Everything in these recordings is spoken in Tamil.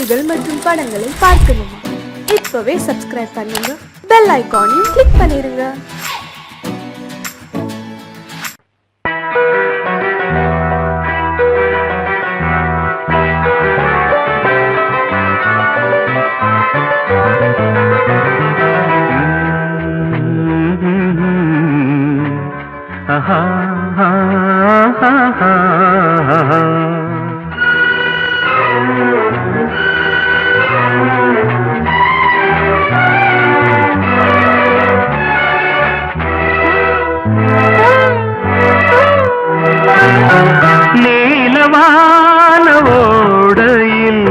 செய்திகள் மற்றும் படங்களை பார்க்கணுமா? இப்பவே சப்ஸ்கிரைப் பண்ணுங்க, பெல் ஐகானையும் கிளிக் பண்ணிருங்க. நீலவான ஓடையில்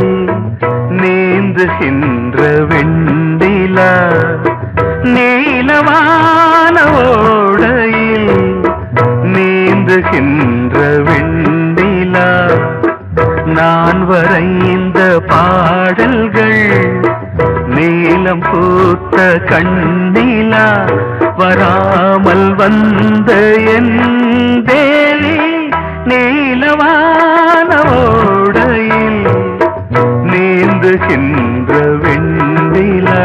நீந்துகின்ற வெண்டிலா, நீலவான ஓடையில் நீந்துகின்ற வெண்டிலா, நான் வரைந்த பாடல்கள் நீலம் பூத்த கண்ணிலா, வராமல் வந்த என் தேவி நீலவான ஓடையில் நீந்துகின்ற வெண்டிலா.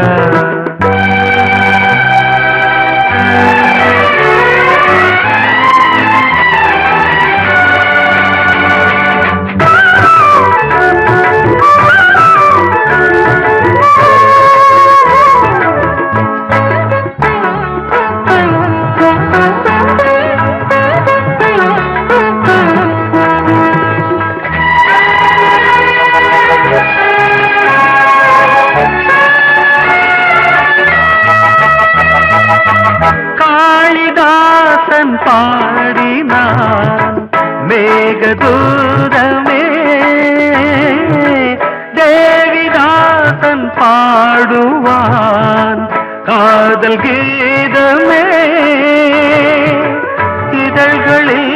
காளிதாசன் பாடினான் மேகதூதமே, தேவிதாசன் பாடுவான் காதல் கீதமே, இதழ்களில்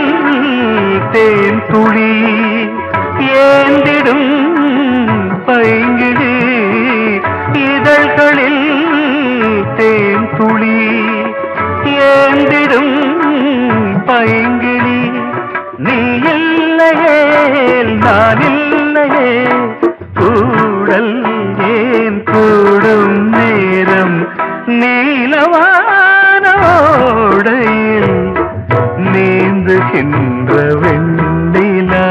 தேன் துளி ஏந்திடும் பைங்கிழி, இதழ்களில் தேன் துளி ஏந்திடும் பைங்கிளி, நீ இல்லையே நான் இல்லையே கூடல் ஏன் கூடும் நேரம், நீலவான ஓடையில் நீந்துகின்ற வெண்டிலா,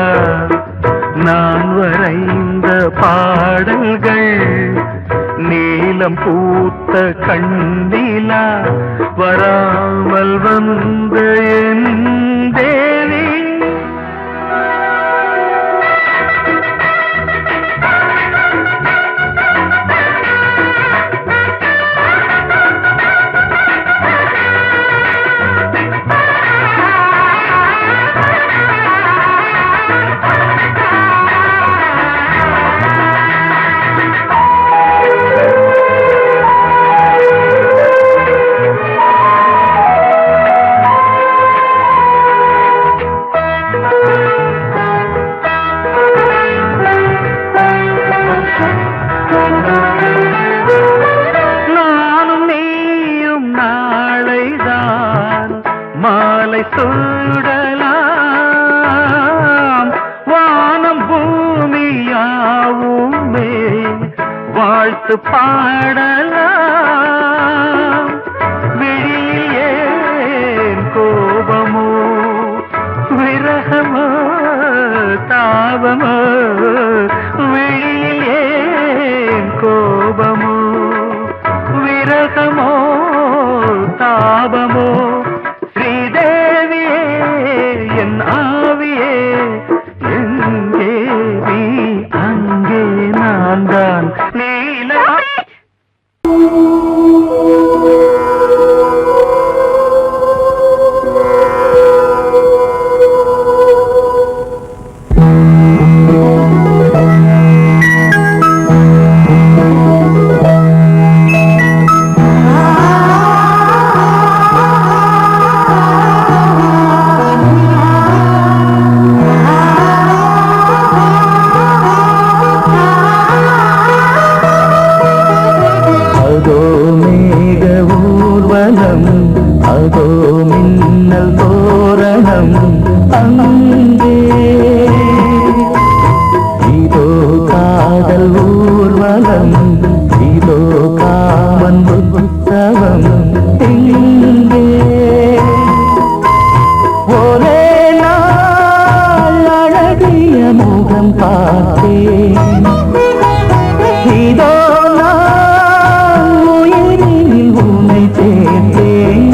நான் வரைந்த பாடல்கள் நீலம் பூத்த கண்ணிலா, வராமல் வந்த என் தேவி. நானும் நீயும் நாளைதான் மாலை சூடலாம், வானம் பூமியாவுமே வாழ்த்து பாடலாம், விழியில் ஏன் கோபமோ விரகமோ தாபமோ, விழியில் ஏன் கோபமோ விரகமோ தாபமோ, ஸ்ரீதேவியே என் ஆவியே எங்கே நீ அங்கே நான் தான் நீல. ஊர்வலம் இதோ காமன் உற்சவம் இங்கே ஒரே நாள் அழகிய முகம் பார்த்தேன் இதோ நான் உயிரில் உன்னை சேர்த்தேன்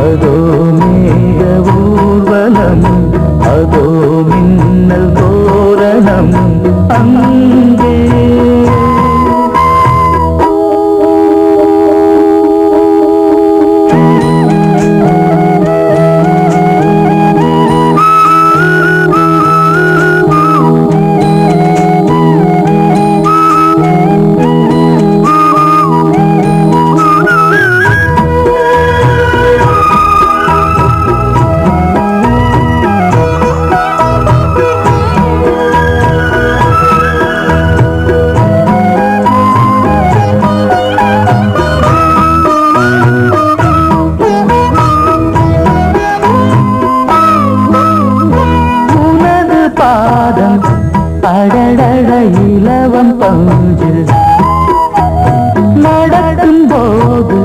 அதோ மேக ஊர்வலம் அதோ மின்னல் தோரணம் அங்கே அடடட இலவம் பஞ்சு நடக்கும் போது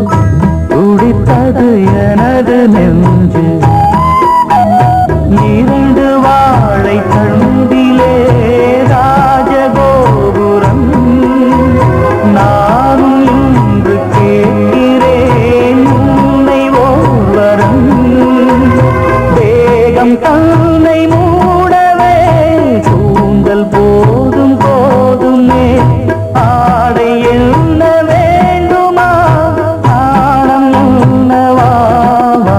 துடித்தது எனது நெஞ்சு இரண்டு வாழை தண்டிலே ராஜகோபுரம் நானும் இன்று கேட்கிறேன் உன்னை ஓர்வரம் வேகம் தன்னை மூடவே தூங்கல் போதும் போதுமே ஆடை என்ன வேண்டுமா ஆடம் உன்னவாவா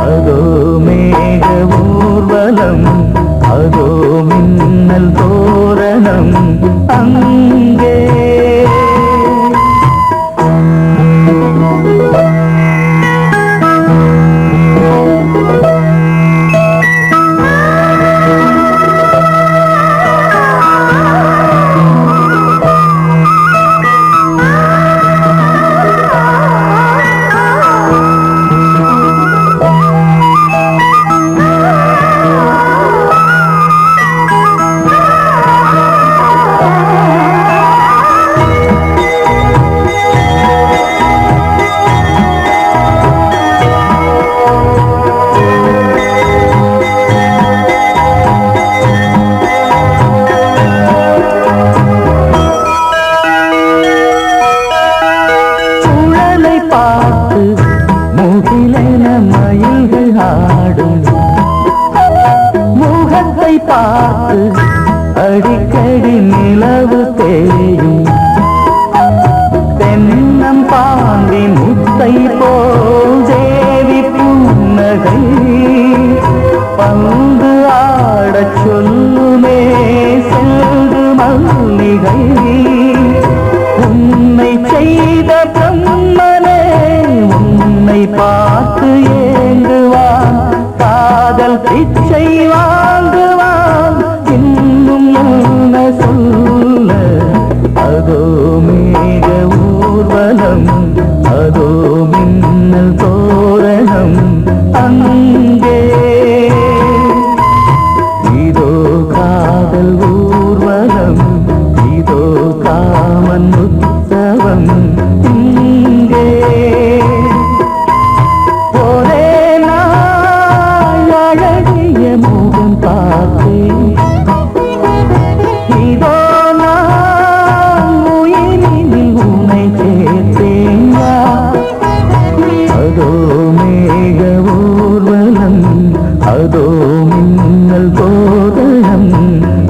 அதோ மேக ஊர்வலம் அதோ மின்னல் தோரணம் அங்கே மயில்கள் ஆடும் முகத்தை பார்த்து அடிக்கடி நிலவு தேயும் தென்னம் பாண்டி முத்தை போல் தேவி புன்னகை பந்து ஆடச் சொல்லுமே செல்து மல்லிகை உன்னை செய்த பிரம்மனே உன்னை பார்த்து ஏங்குவான் காதல் பிச்சை வாங்குவான் இன்னும் என்ன சொல்ல அதோ மேக ஊர்வலம் அதோ மின்னல் தோரணம் அங்கே இதோ காதல் ஊர்வலம் இதோ காமன் உற்சவம் இங்கே ஒரே நாள் அழகிய முகம் பார்த்தேன் இதோ நான் உயிரில் உன்னை சேர்த்தேன் அதோ மேக ஊர்வலம் அதோ மின்னல் தோரணம்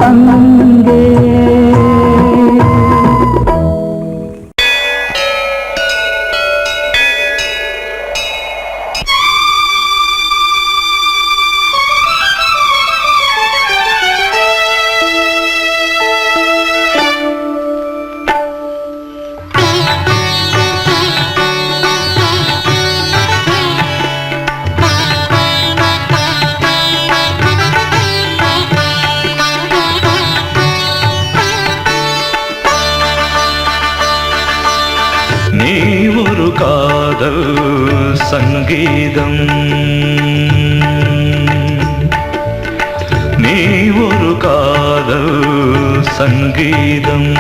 அங்கே நீ ஒரு காதல் சங்கீதம் நீ ஒரு காதல் சங்கீதம்.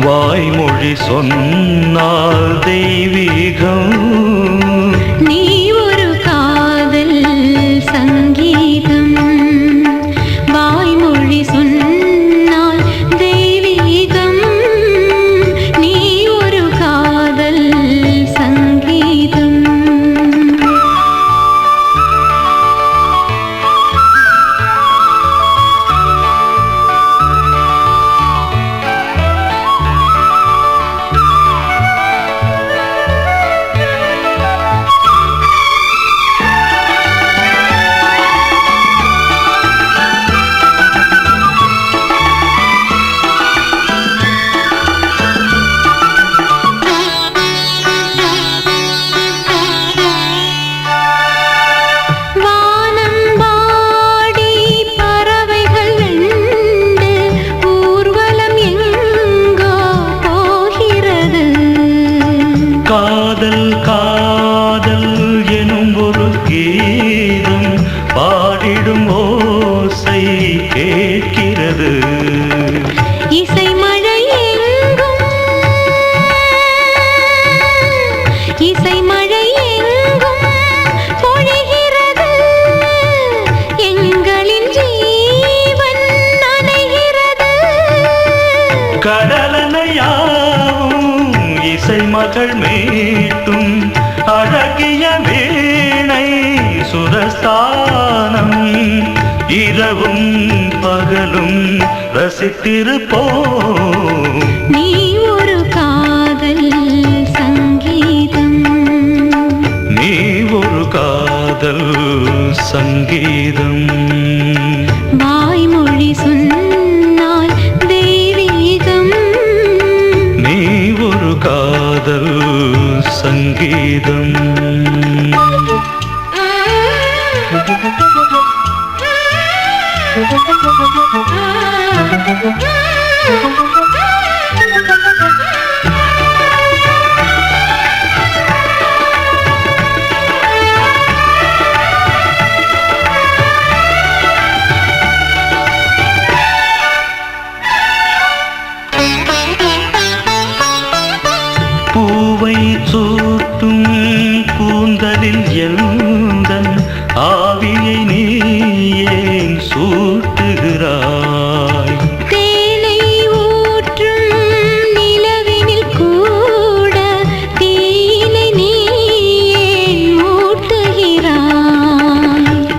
வாய்மொழி சொன்னால் தெய்வீகம். நீ ஒரு காதல் சங்கீதம். வாய்மொழி சொன்னால் தெய்வீகம். நீ ஒரு காதல் சங்கீதம். காதல் காதல் எனும் ஒரு கீதம் பாடிடும் ஓசை கேட்கிறது. இசை மழை எங்கும் இசை மழை எங்கும் பொழிகிறது. எங்களின் ஜீவன் நனைகிறது. கடலனையாவும் இசை மகள் மீட்டும் அழகிய வீணை சுரஸ்தானம். இரவும் பகலும் ரசித்திருப்போம். நீ ஒரு காதல் சங்கீதம். நீ ஒரு காதல் சங்கீதம். வாய்மொழி சொன்னால் தெய்வீகம். நீ ஒரு காதல் சங்கீதம். பூவை சூட்டும் கூந்தலில் எந்தன் ஆவியை நீ ஏன் சூட்டுகிறாய்? தேனை ஊற்றும் நிலவினில் கூட தீனை நீ ஏன் மூட்டுகிறாய்?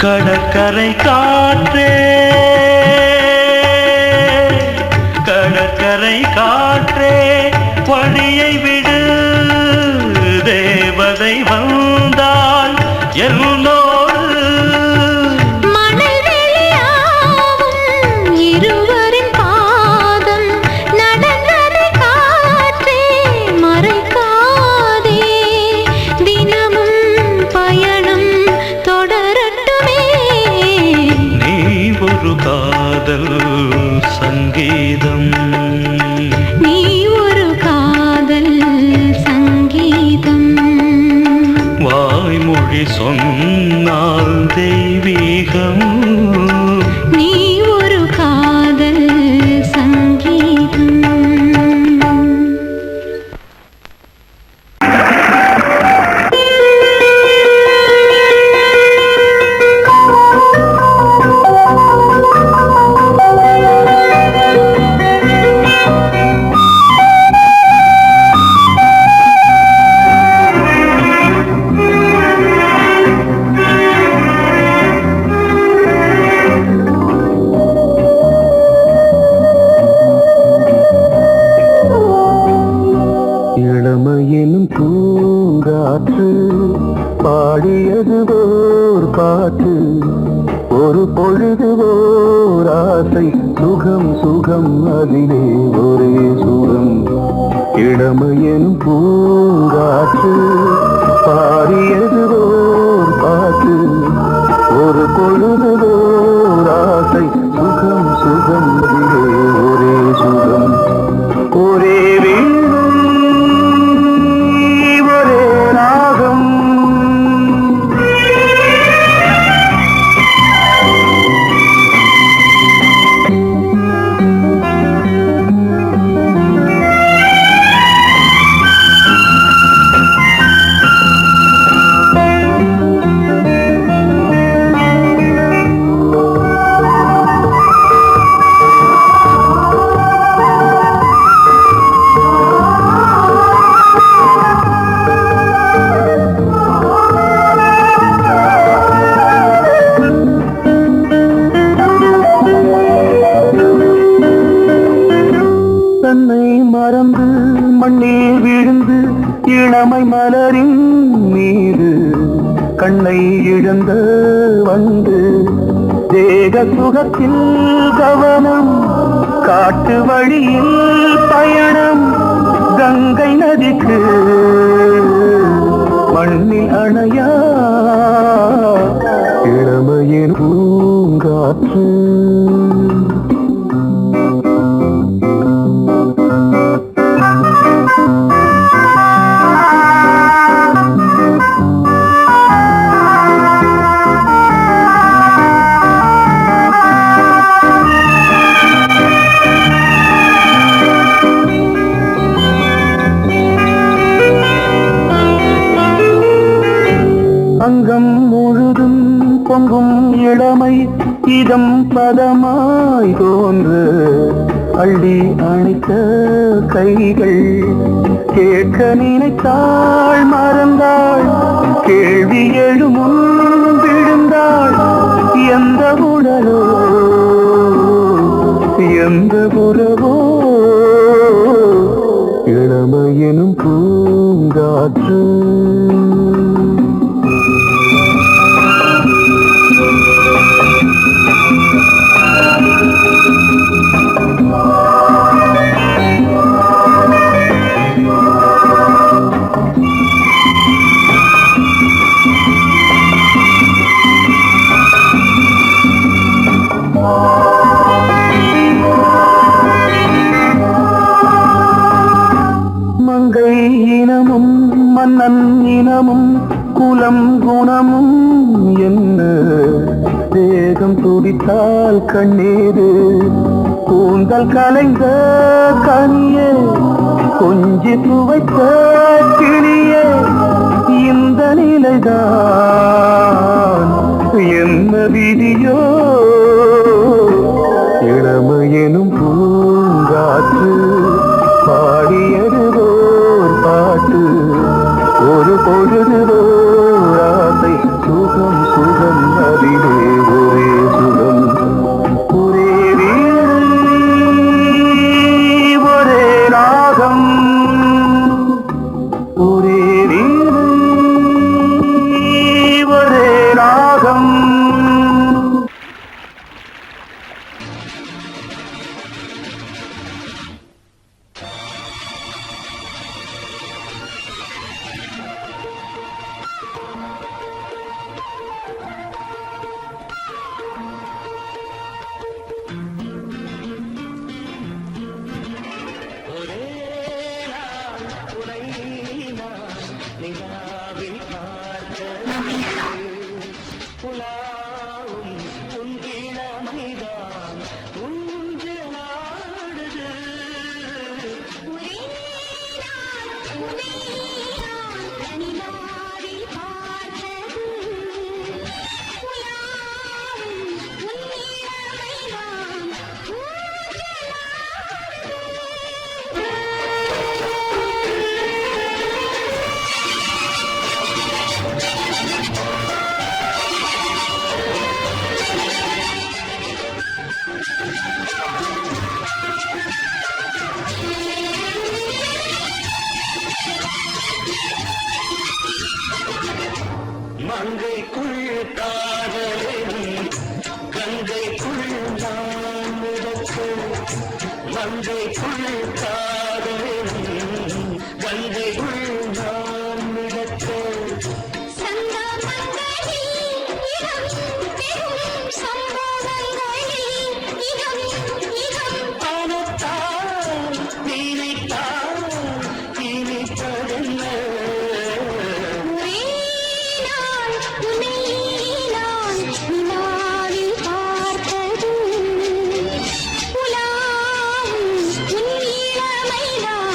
கடற்கரை காற்றே கடற்கரை காற்றே வழியை விடு. தேவதை வந்தால் என்னோடு மணல் வெளியாகும் இருவரின் பாதம் நடந்ததை காற்றே மறைக்காதே. தினமும் பயணம் தொடரட்டுமே. நீ ஒரு காதல் சங்கீதம். நீ ஒரு காதல் சங்கீதம். வாய்மொழி சொன்னால் தெய்வீகம். நீ ஒரு காதல் சங்கீதம். இளமையினும் பூங்காற்று பாடியது ஓர் பாட்டு. ஒரு பொழுது ஓர் ஆசை சுகம் சுகம் அதிலே ஒரே சுகம். இளமையினும் பூங்காற்று பாடியது ஓர் பாட்டு. ஒரு பொழுது ஓர் ஆசை சுகம் சுகம் அதிலே ஒரே சுகம். ஒரே இளமை மலரின் மீது கண்ணை இழந்த வந்து தேக சுகத்தில் கவனம் காட்டு வழியில் பயணம் கங்கை நதிக்கு மண்ணில் அணையா இளமையின் பூங்காற்று அங்கம் முழுதும் பொங்கும் இளமை இதம் பதமாய் தோன்று அள்ளி அணைத்த கைகள் கேட்க நினைத்தாள் மறந்தாள் கேள்வி எழுமுன் விழுந்தாள் எந்த உடலோ எந்த உறவோ இளமையெனும் பூங்காற்று மங்கை இனமும் மன்னன் இனமும் குலம் குணமும் என்ன தேகம் துடித்தால் கண்ணீரு கூந்தல் கலைந்த கனியே கொஞ்சி துவைத்த கிளியே இந்த நிலைதான் என்ன விதியோ இளமையெனும் பூங்காற்று பாடியதுவோர் பாட்டு ஒரு பொழுதுவோர் ஆசை சுகம் சுகம் அதிலே ஒரே சுகம் ஒரே வீணை ஒரே ராகம் ஒரே வீணை ஒரே ராகம் மங்கைக்குள் காதலும் கங்கைக்குள் நான் மிதக்க மங்கைக்குள் காதலும் கங்கைக்குள் நான் மிதக்க ஆனத்தால் நினைத்தால் இனிப்பதென்ன பார்த்தது உலாவும் உன் இளமைதான்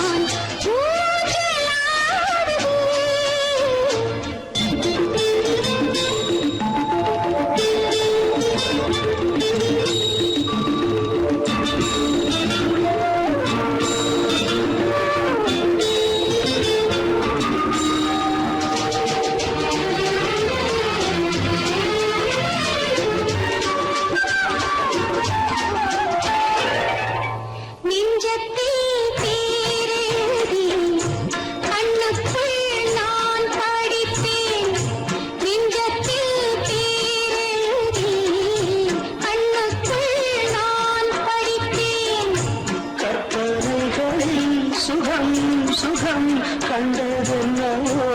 கண்டதென்னவோ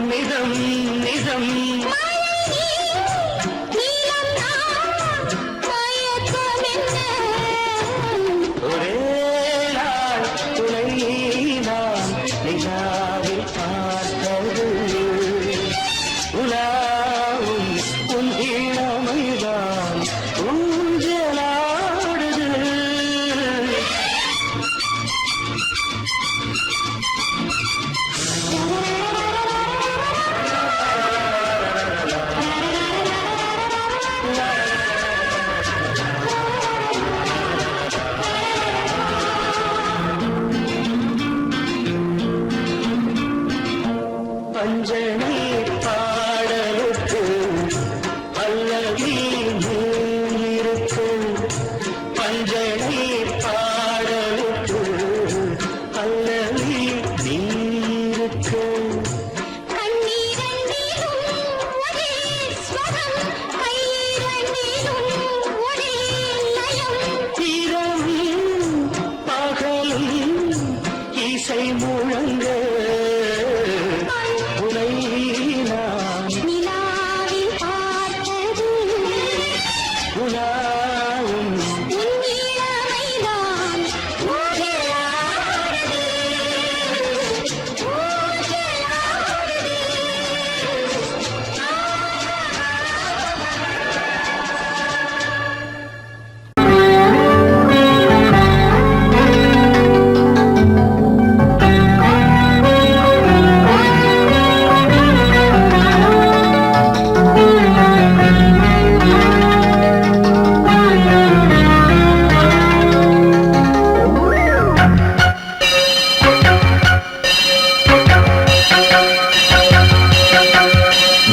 நிதம் நிதம் ஒரே நாள் துணை நான் நிலாவில் பார்த்தது உலாவும் உன் இளமைதான் ஊஞ்சலாடுது பஞ்சனை பாடலுக்கு பல்லவி இருக்கு பஞ்சனை பாடலுக்கு பல்லவி இருக்கு இரவும் பகலும் இசை முழங்க உனை நான் உலாவும்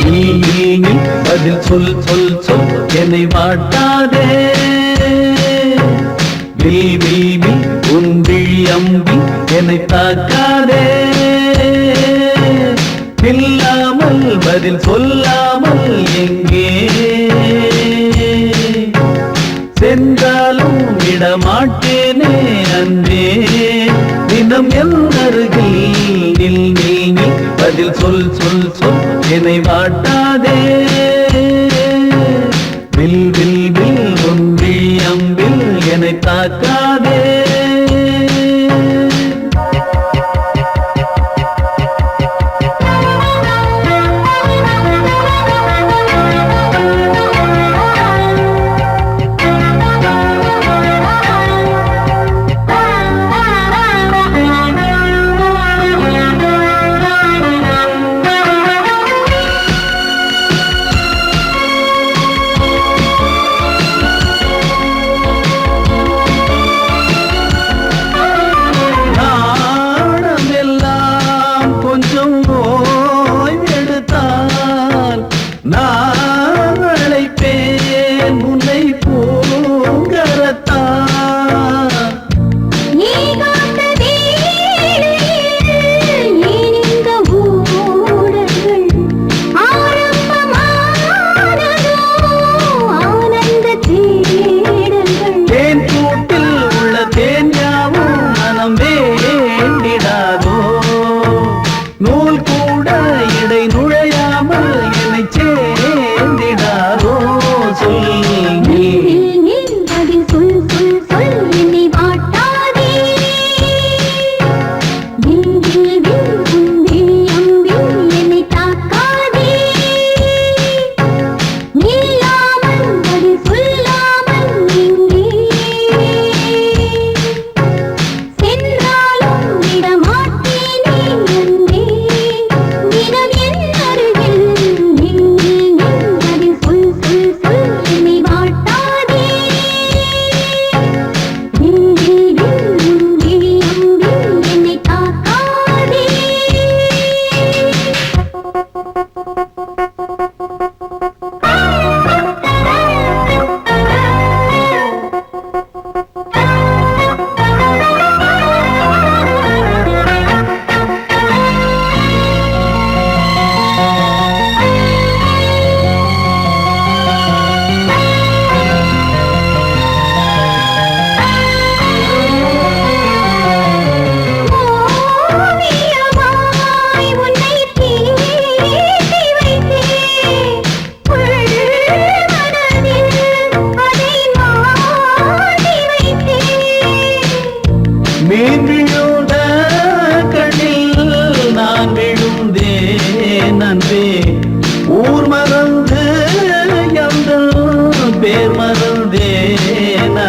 நீ பதில் சொல் சொல் சொல் என்னை வாட்டாதே வில்வி உன் விழி அம்பி என்னை தாக்காதே இல்லாமல் பதில் சொல்லாமல் எங்கே சென்றாலும் விடமாட்டேனே அன்பே தினம் என் அருகில் நில் நில் நில் பதில் சொல் சொல் சொல் என்னை வாட்டாதே வில் வில் வில் ஒன்றி அம்பில் என்னை தாக்காதே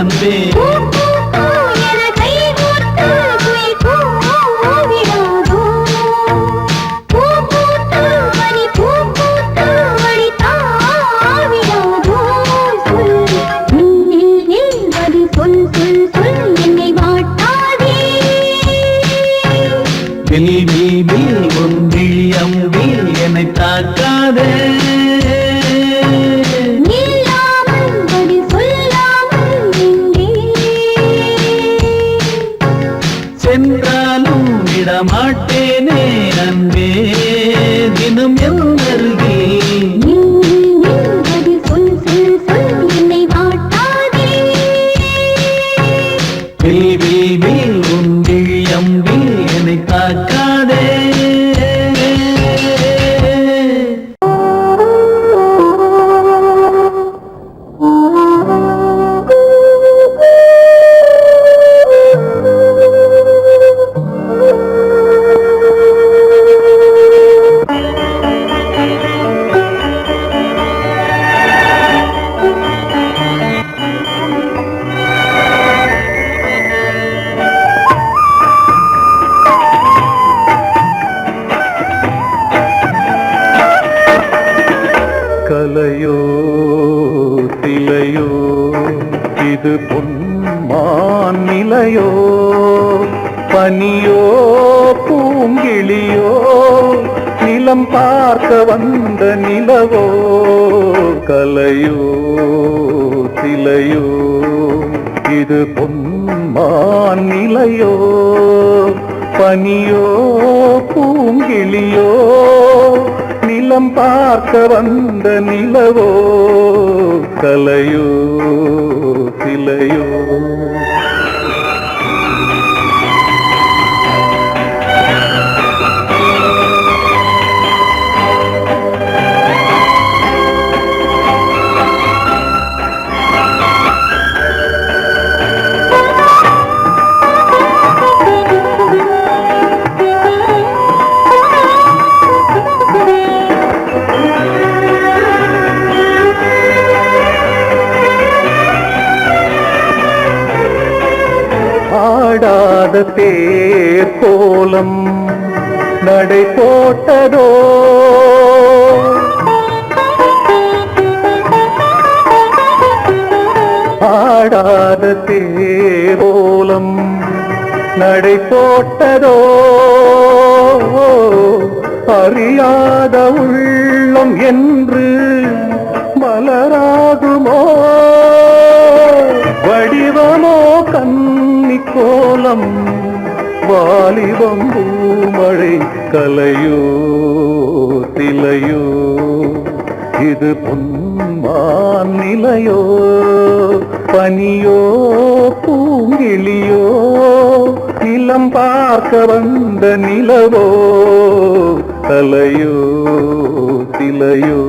அன்பே பூ பூ பூ என கை கோர்த்து குயில் கூவிடாதோ. பூ பூத்து மணி பூ பூத்து மணி தாவிடாதோ. சொல் நில் நில் பதில் சொல் சொல் சொல் என்னை வாட்டாதே. வில் வில் வில் உன் விழி அம்பில் என்னை தாக்காதே. நில்லாமல் பதில் சொல்லாமல் எங்கே சென்றாலும் விடமாட்டேனே அன்பே தினம் என் அருகில். நில் நில் பதில் சொல் சொல் சொல் என்னை வாட்டாதே. வில் வில் வில் உன் விழி அம்பில் என்னை தாக்காதே. கலையோ சிலையோ இது பொன்மான் நிலையோ பனியோ பூங்கிளியோ நிலம் பார்க்க வந்த நிலவோ கலையோ சிலையோ இது பொன்மான் நிலையோ பனியோ பூங்கிளியோ நிலம் பார்க்க வந்த நிலவோ கலையோ சிலையோ ஆடாத தேர் கோலம் நடை போட்டதோ ஆடாத தேர் கோலம் நடை போட்டதோ அறியாத உள்ளம் என்று மலராகுமோ வடிவமோ கன்னி கோலம் வாலிபம் பூமழை கலையோ சிலையோ இது பொன்மான் நிலையோ பனியோ பூங்கிளியோ நிலம் பார்க்க வந்த நிலவோ கலையோ சிலையோ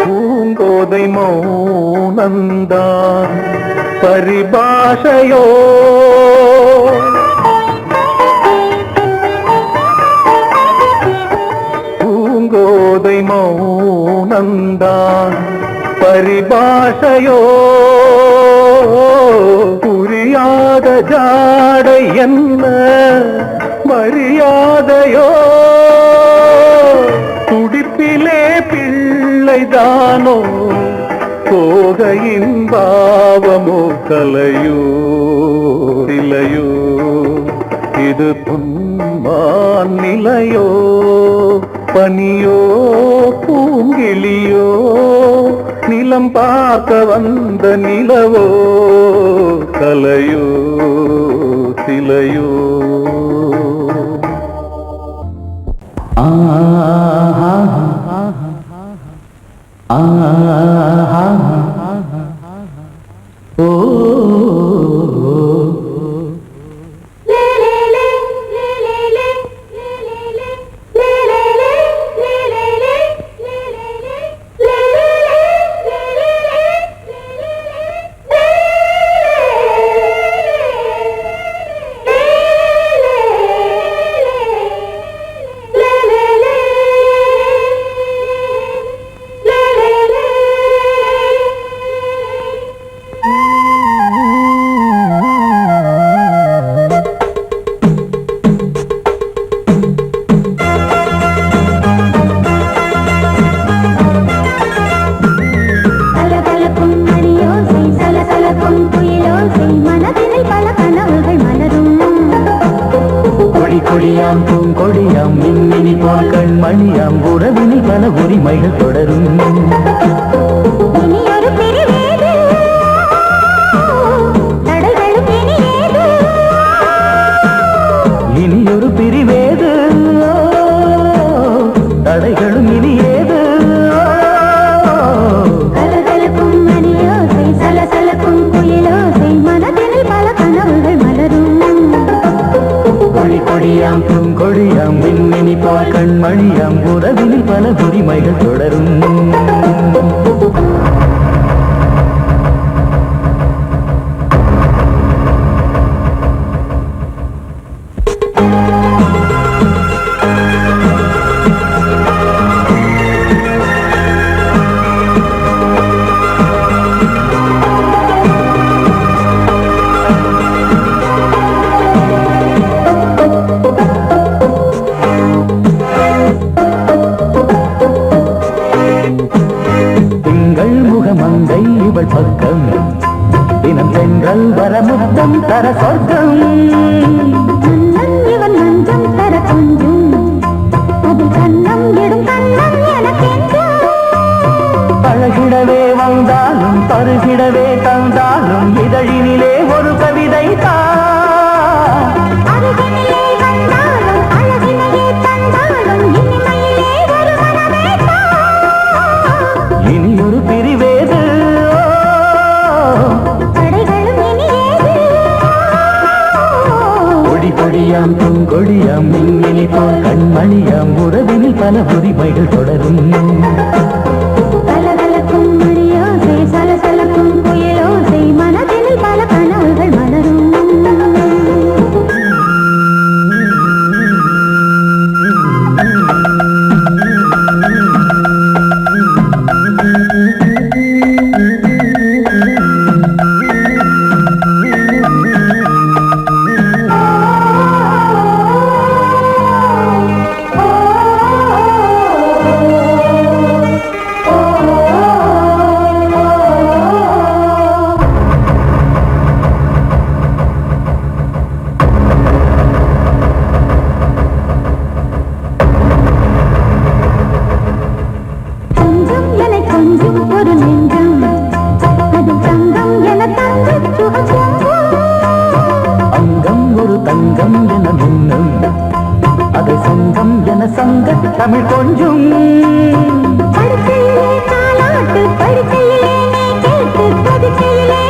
பூங்கோதை மௌனந்தான் பரிபாஷையோ பூங்கோதை மௌனந்தான் பரிபாஷையோ புரியாத ஜாடை என்ன மரியாதையோ துடிப்பிலே பிள்ளைதானோ போகையின் பாவமோ கலையோ சிலையோ இது பொன்மான் நிலையோ பனியோ பூங்கிளியோ நிலம் பார்க்க வந்த நிலவோ கலையோ சிலையோ லே கொடியாம் பூங்கொடியாம் மின்மினி போல் கண்மணியாம் உறவினில் பல உரிமைகள் தொடரும் இனி ஒரு பிரிவேது தடைகளும் இனி ஏது இனி ஒரு பிரிவேது தடைகளும் இனி ஏது கலகலக்கும் மணியோசை சலசலக்கும் குயிலோசை மனதினில் பல கனவுகள் மலரும் கொடியாம் பூங்கொடியாம் மின்மினி போல் கண்மணியாம் உறவினில் பல உரிமைகள் தொடரும் மங்கை இவள் பக்கம் தினம் சென்றல் வர முத்தம் தர சொர்க்கம் மன்னன் இவன் மஞ்சம் தர கொஞ்சம் அதில் கண்ணம் இடும் கண்ணம் எனக்கென்றும் பழகிடவே வந்தாலும் பருகிடவே தந்தாலும் இதழினிலே ஒரு கவிதை தான் அருகினிலே வந்தாலும் அழகினையே தந்தாலும் இனிமையிலே ஒரு மனமே இனி ஒரு பிரிவேது தடைகளும் இனி ஏது கொடி கொடியாம் பூங்கொடியாம் மின்மினி போல் கண்மணியாம் உறவினில் பல உரிமைகள் தொடரும் கலகலக்கும் மணியோசை சலசலக்கும் குயிலோசை மனதினில் பல கனவுகள் மலரும் தங்கம் என மின்னும் அதை சொந்தம் என சங்க தமிழ் கொஞ்சம் படுக்கையிலே தாலாட்டு படுக்கையிலே நீ கேட்டு படுக்கையிலே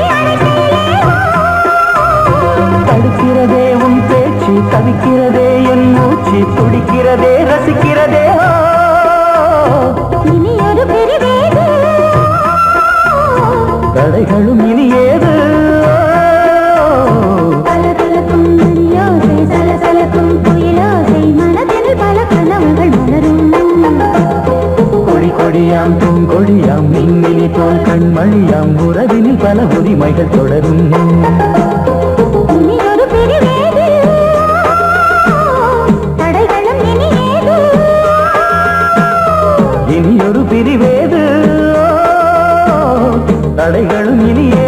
தடுக்கிறதே உன் பேச்சு தவிக்கிறதே என் மூச்சு துடிக்கிறதே ரசிக்கிறதே இனி ஒரு பிரிவேது தடைகளும் இனி ஏது கலகலக்கும் மணியோசை சலசலக்கும் குயிலோசை மனதில் பல கனவுகள் மலரும் கொடி கொடியாம் பூங்கொடியாம் மின்மினி போல் கண்மணியாம் உறவினில் பல உரிமைகள் தொடரும் இனி ஒரு பிரிவேது தடைகளும் இனி ஏது இனி ஒரு பிரிவேது தடைகளும் இனியே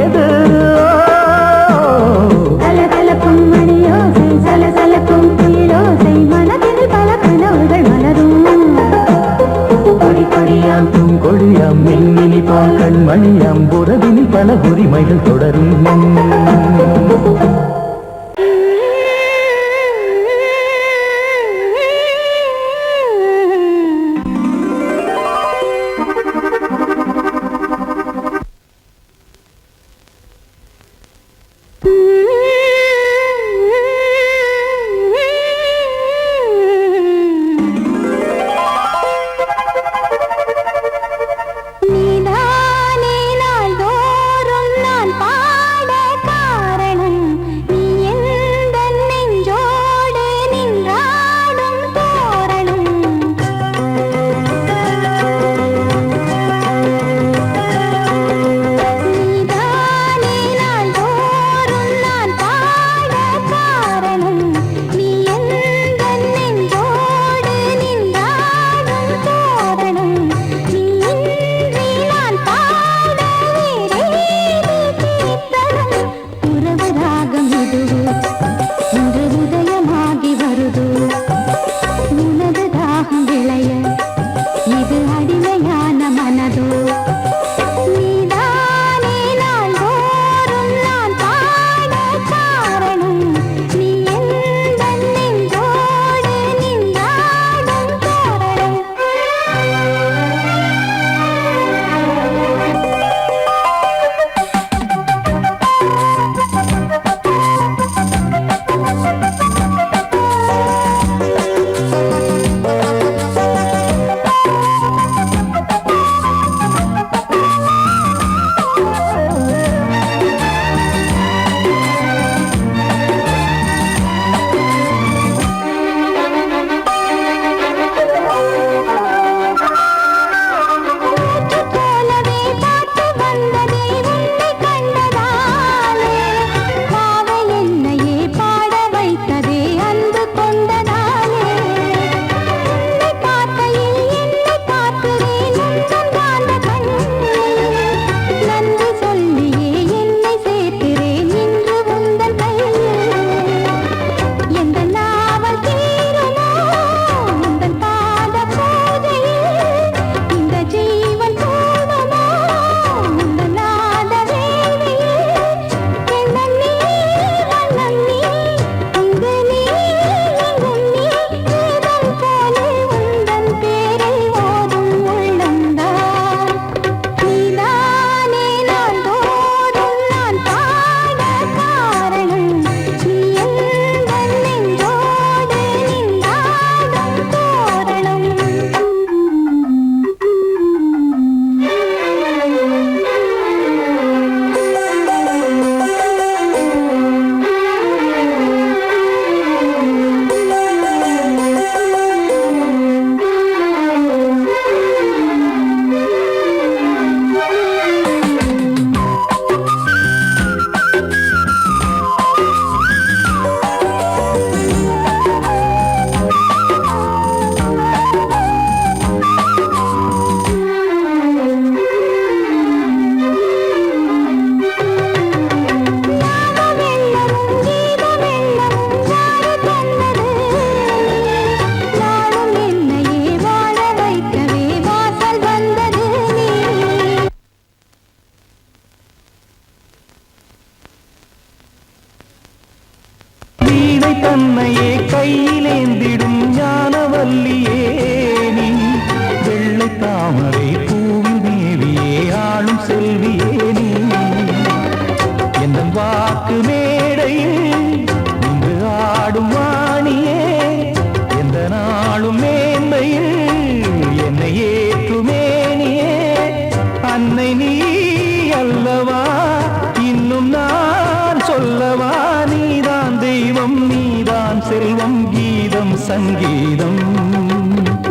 நீதான் செல்வம் கீதம் சங்கீதம்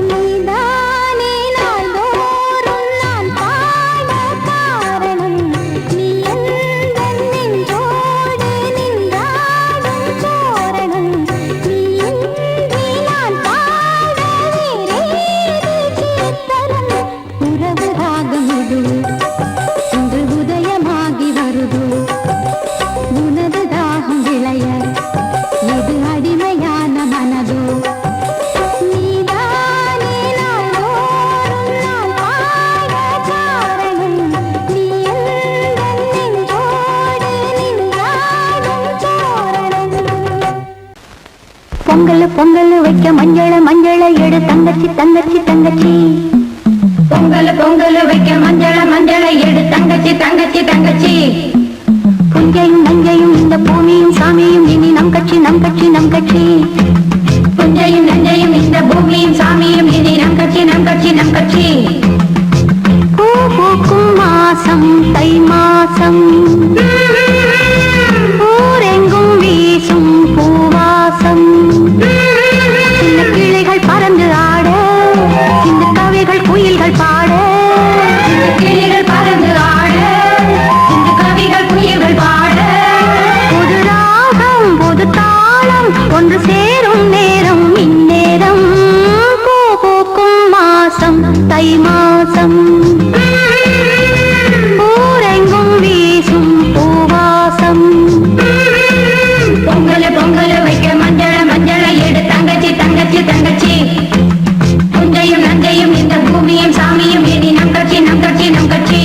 நீதானே நாள்தோறும் நான் பாட காரணம் நீ எந்தன் நெஞ்சோடு நின்றாடும் தோரணம் நீ இன்றி நான் பாட வேறேது கீர்த்தனம் உறவு ராகம் இது இன்று உதயமாகி வருது உனது தாகம் விளைய இது அடிமையான மனதோ நீதானே நாள்தோறும் நான் பாட காரணம் நீ எந்தன் நெஞ்சோடு நின்றாடும் தோரணம் பொங்கல் பொங்கல் வைக்க மஞ்சள மஞ்சள எடு தங்கச்சி தங்கச்சி தங்கச்சி பொங்கல் பொங்கல் வைக்க மஞ்சள மஞ்சள எடு தங்கச்சி தங்கச்சி தங்கச்சி புஞ்சையும் நஞ்சையும் இந்த பூமியும் சாமியும் இனி நம் கட்சி நம் கட்சி நம் கட்சி புஞ்சையும் நஞ்சையும் இந்த பூமியும் சாமியும் இனி நம் கட்சி நம் கட்சி நம் கட்சி பூ பூக்கும் மாசம் தை மாசம் ஊரெங்கும் வீசும் பூவாசம் சின்ன கிளைகள் பறந்து ஆட இந்த கவிகள் குயில்கள் பாட கிளிகள் பறந்து ஆட இந்த கவிகள் குயில்கள் பாட புது ராகம் புது தாளம் ஒன்று சேரும் நேரம் இந்நேரம் பூ பூக்கும் மாசம் தை மாசம் ஊரெங்கும் வீசும் பூவாசம் பொங்கல் பொங்கல் வைக்க மஞ்சள மஞ்சள எடு தங்கச்சி தங்கச்சி தங்கச்சி புஞ்சையும் நஞ்சையும் இந்த பூமியும் சாமியும் இனி நம் கட்சி நம் கட்சி நம் கட்சி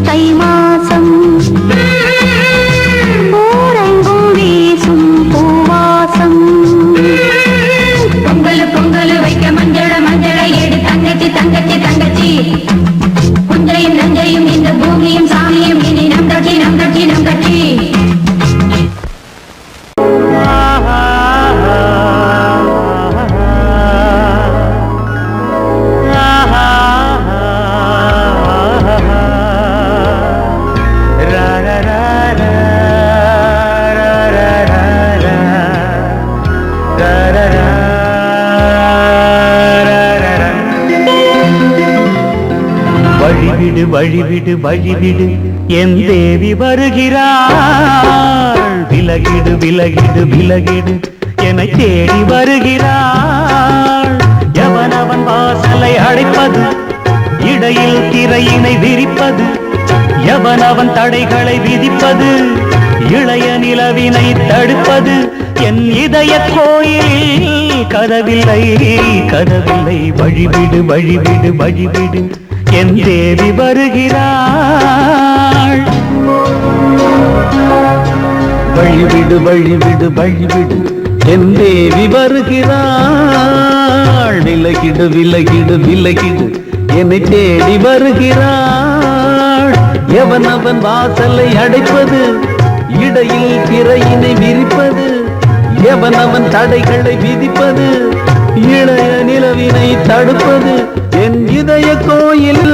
தை மாசம் வழிவிடு வழிவிடு என் தேவி வருகிறாள். விலகிடு விலகிடு விலகிடு என்னை தேடி வருகிறாள். எவனவன் வாசலை அடைப்பது, இடையில் திரையினை விரிப்பது, எவனவன் தடைகளை விதிப்பது, இளைய நிலவினை தடுப்பது, என் இதய கோயிலில் கதவில்லை கதவில்லை. வழிவிடு வழிவிடு வழிவிடு என் தேவி வருகிறாள். வழிவிடு வழிவிடு வழிவிடு என் தேவி வருகிறாள். விலகிடு விலகிடு விலகிடு என்னை தேடி வருகிறாள். எவனவன் வாசலை அடைப்பது, இடையில் திரையினை விரிப்பது, எவனவன் தடைகளை விதிப்பது, இளைய நிலவினை தடுப்பது, என் இதய கோயில்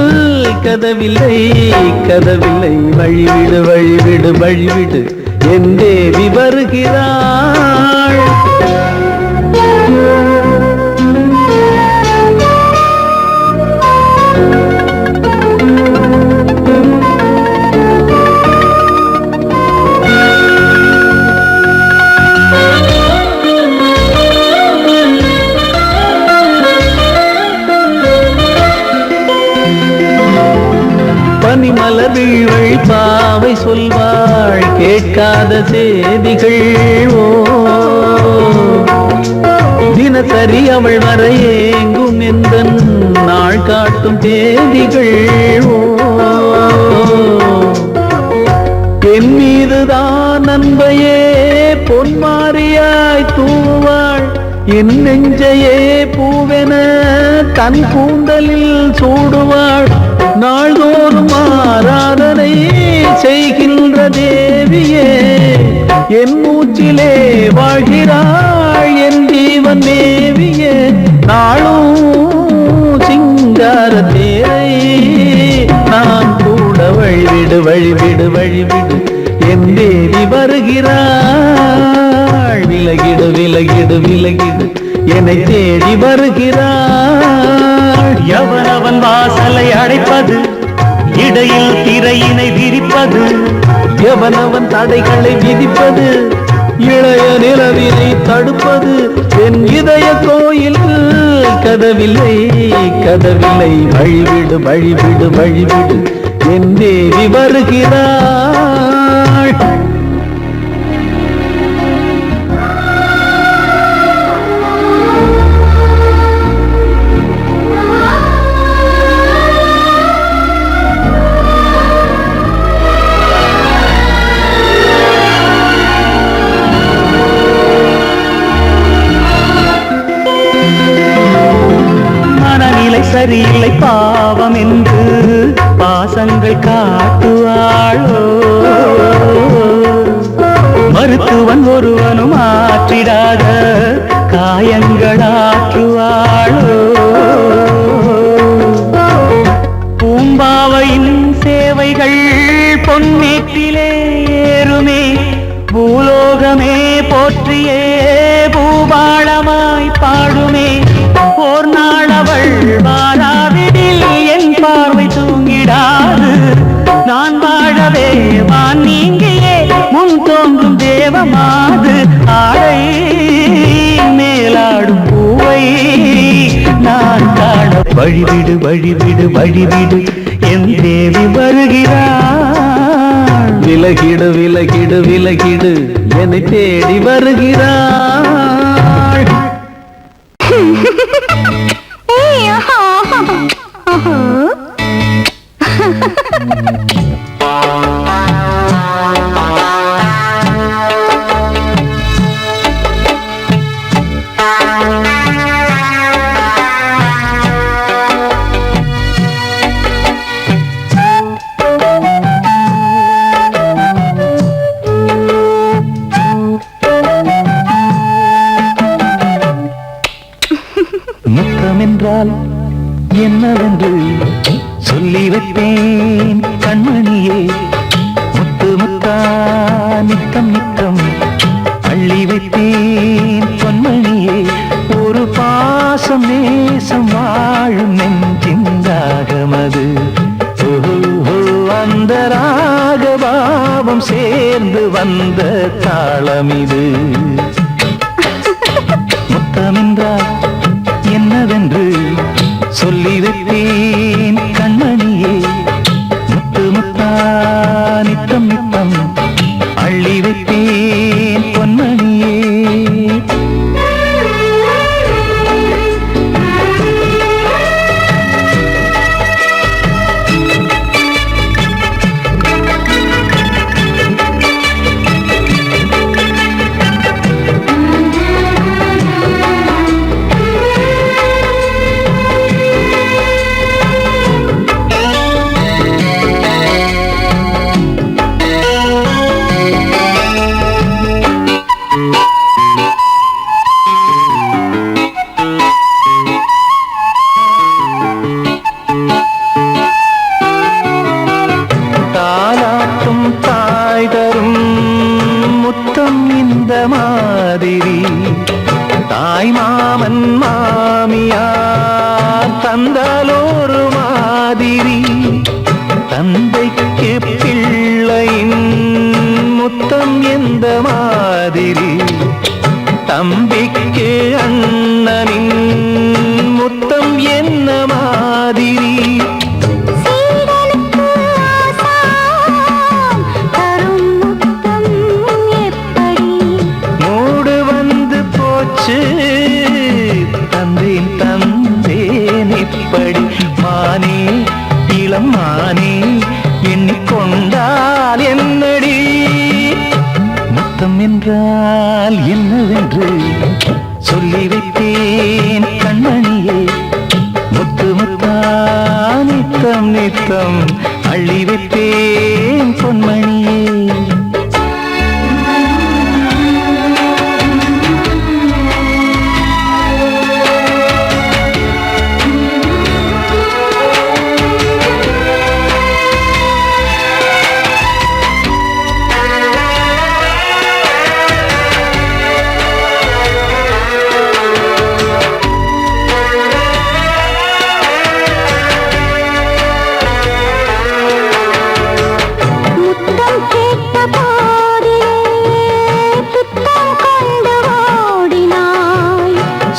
கதவில்லை கதவில்லை. வழிவிடு வழிவிடு வழிவிடு என் தேவி வருகிறாள். பனிமலர் வீழ்வழி பாவை சொல்வாள் கேட்காத செய்திகள். ஓ தினசரி அவள் வர ஏங்கும் எந்த நாள் காட்டும் தேதிகள். ஓ என் மீதுதான் அன்பையே பொன்மாரியாய் தூவாள். என் நெஞ்சையே பூவென தன் கூந்தலில் சூடுவாள். நாள்தோறும் ஆராதனை செய்கின்ற தேவியே, என் மூச்சிலே வாழ்கிறாள் என் ஜீவன் தேவியே. நாளும் சிங்கார தேரை நான் கூட வழிவிடு வழிவிடு வழிவிடு என் தேவி வருகிறாள். விலகிடு விலகிடு விலகிடு என்னை தேடி வருகிறாள். எவனவன் வாசலை அடைப்பது, இடையில் திரையினை விரிப்பது, எவனவன் தடைகளை விதிப்பது, இளைய நிலவினை தடுப்பது, என் இதய கோயில் கதவில்லை கதவில்லை. வழிவிடு வழிவிடு வழிவிடு என் தேவி வருகிறாள். சரியில்லை பாவம் என்று பாசங்கள் காட்டுவாளோ. மருத்துவன் ஒருவனும் ஆற்றிடாத காயங்களாற்றுவாளோ. பூம்பாவையின் சேவைகள் பொன்னேற்றிலே ஏறுமே, பூலோகமே போற்றியே பூபாளமாய் பாடுமே. ஓர் நாள் அவள் வாராவிடில் என் பார்வை தூங்கிடாது. நான் வாழவே வான் நீங்கியே முன் தோன்றும் தேவமாது. ஆடை மேலாடும் பூவை நான் காண வழிவிடு வழிவிடு வழிவிடு என் தேவி வருகிறாள். விலகிடு விலகிடு விலகிடு என்னை தேடி வருகிறாள். முத்தமென்றால் என்னவென்று சொல்லி வைப்பேன் கண்மணியே. முத்து முத்தா நித்தம் நித்தம் அள்ளி வைப்பேன் பொன்மணியே. ஒரு பாசம் நேசம் வாழும் நெஞ்சின் தாகமது. ஓ பாவம் சேர்ந்து வந்த தாளம் இது. முத்தமென்றால் என்னவென்று சொல்லி வைத்தேன் கண்மணியே. முத்து முத்தா நித்தம் நித்தம் அள்ளி வைத்தேன் பொன்மணியே. தாலாட்டும் தாய் தரும் முத்தம் இந்த மாதிரி தாய் மாமன் மாமியார் தந்தாலோரு மாதிரி. தந்தைக்கு பிள்ளையின் முத்தம் எந்த மாதிரி தம்பிக்கு அண்ணனின் முத்தம் என்ன மாதிரி. மூடு வந்து போச்சு தந்தேன் தந்தேன் இப்படி. மானே இளம் மானே எண்ணிக்கொண்டால் என்னடி. முத்தம் என்றால் என்னவென்று சொல்லி வைத்தேன் கண்மணியே. முத்து முத்தா நித்தம் நித்தம் அள்ளி வைத்தேன் பொன்மணியே.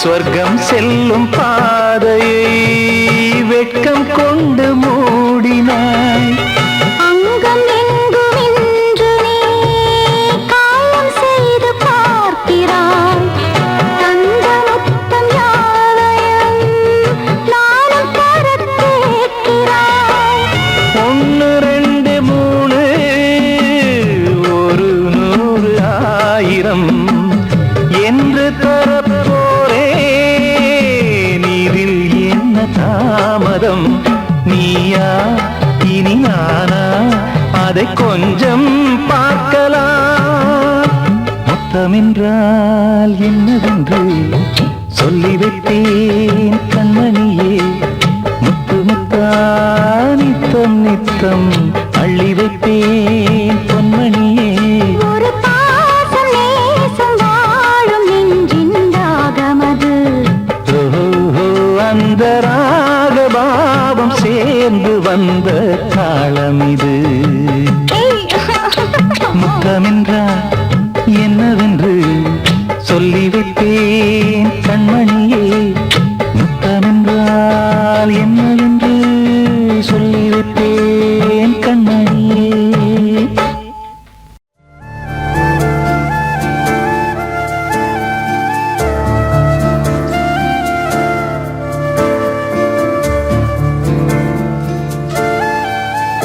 சொர்க்கம் செல்லும் பாதையை வெட்கம் கொண்டு மூடினாய். அங்கம் எங்கும் இன்று நீ காயம் செய்து பார்க்கிறாய். தந்த முத்தம் யாவையும் நானும் தரக் கேட்கிறாய். 1 2 3 1 100 1000 என்று தரப்போரே. நீரில் என்ன தாமதம் நீயா இனி நானா அதை கொஞ்சம் பார்க்கலாம். முத்தமென்றால் என்னவென்று சொல்லி வைத்தேன் கண்மணியே. முத்து முத்தா நித்தம் நித்தம் அள்ளி வைத்தேன் பொன்மணியே. ஒரு பாசம் நேசம் வாழும் நெஞ்சின் தாகமது. ஓஹோ அந்த ராகபாவம் சேர்ந்து வந்த தாளம் இது. முத்தமென்றால் என்னவென்று சொல்லி வைத்தேன்